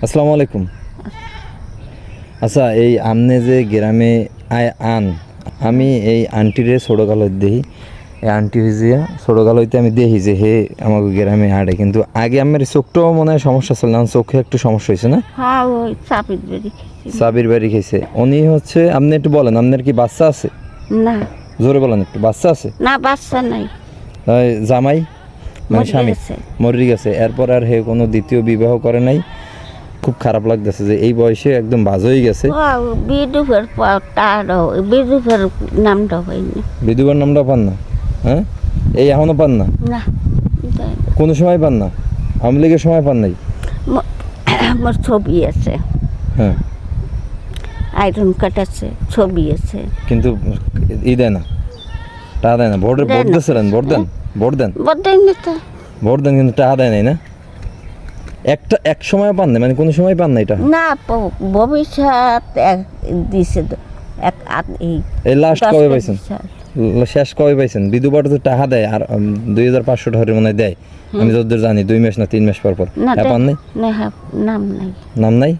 আসসালামু আলাইকুম। আচ্ছা, এই আমনে যে গ্রামে আমি এই আন্টিরে ছোটোকালত দেখি, এই আন্টি হয়েছে ছোটোকালইতে আমি দেখি যে হে আমাকে গ্রামে হাঁটে, কিন্তু আগে আমার চোখটাও মনে হয় সমস্যা ছিল না, চোখে একটু সমস্যা হয়েছে না? হ্যাঁ, ওই চাপির বেরি খেয়েছি। সাবির বাড়ি খেয়েছে উনি হচ্ছে। আপনি একটু বলেন, আপনার কি বাচ্চা আছে? না জোরে বলেন একটু, বাচ্চা আছে? না, বাচ্চা নাই, জামাই মানে মরে স্বামী গেছে। মরে গেছে, এরপর আর হে কোনো দ্বিতীয় বিবাহ করে নাই। খুব খারাপ লাগতেছে যে এই বয়সে একদম বাজ হয়ে গেছে। বিদুফের বিদুফের নামটা হয়নি। বিধবার নামটা পান না? হ্যাঁ, এই এখনো পান না? না, কোনো সময় পান না? আওয়ামী লীগের সময় পান নাই? আমার ছবি আছে, হ্যাঁ, আয়রন কাট আছে, ছবি আছে, কিন্তু ই দেয় না, টাকা দেয় না। ভোট দেয় না। দিয়েছিলেন? ভোট দেন? ভোট দেন? বদাই না তো। ভোট দেন কিন্তু টাকা দেয় নাই না? এক সময় পান না, মানে কোনো সময় পান না এটা? না, ভবিষ্যৎ দিছে তো, এই লাস্ট কবে পাইছেন? শেষ কবে পাইছেন? বিধবার তো টাকা দেয়, আর 2500 টাকা মনে হয় দেয়, আমি যতদূর জানি 2 মাস না 3 মাস পর পর। না, পান নাই? না, নাম নাই। নাম নাই?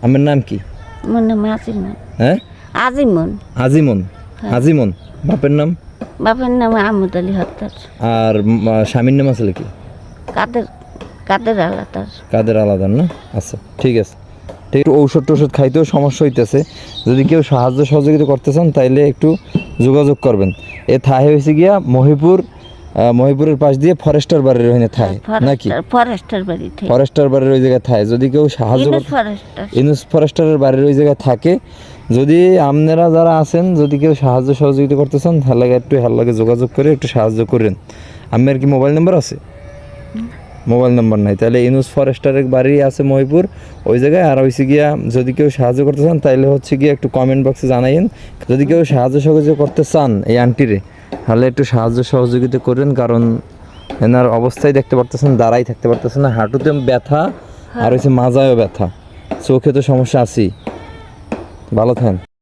আমার নাম কি? আমার নাম আজিমন। হ্যাঁ, আজিমন। আজিমন। আজিমন। বাপের নাম? বাপের নাম আহমদ আলী হত্যার। আর স্বামীর নাম আসলে কি? কাদের কাদের আলাদার। কাদের আলাদা না? আচ্ছা, ঠিক আছে। ঠিক, একটু ঔষধ খাইতেও সমস্যা হইতেছে। যদি কেউ সাহায্য সহযোগিতা করতে চান তাইলে একটু যোগাযোগ করবেন। এ থাই হয়েছে গিয়া মহিপুরের পাশ দিয়ে ফরেস্টার বাড়ির ওখানে থাই নাকি? ফরেস্টার বাড়ি থেকে। ফরেস্টার বাড়ির ওই জায়গায় থাই। যদি কেউ সাহায্য ইনুস ফরেস্টারের বাড়ির ওই জায়গায় থাকে, যদি আপনারা যারা আছেন, যদি কেউ সাহায্য সহযোগিতা করতে চান তাহলে একটু হাল্লাকে যোগাযোগ করে একটু সাহায্য করেন। আপনার কি মোবাইল নাম্বার আছে? মোবাইল নাম্বার নাই, তাহলে ইনুস ফরেস্টারের বাড়ি আছে মহিপুর ওই জায়গায়। আর হচ্ছে গিয়া যদি কেউ সাহায্য করতে চান তাহলে হচ্ছে গিয়া একটু কমেন্ট বক্সে জানাইন। যদি কেউ সাহায্য সহযোগিতা করতে চান এই আন্টিরে, তাহলে একটু সাহায্য সহযোগিতা করেন, কারণ এনার অবস্থায় দেখতে পারতেছেন, দাঁড়াই থাকতে পারতেছেন না, হাঁটুতে ব্যথা, আর হচ্ছে মাজায়ও ব্যথা, চোখে তো সমস্যা আছেই। ভালো থাকেন।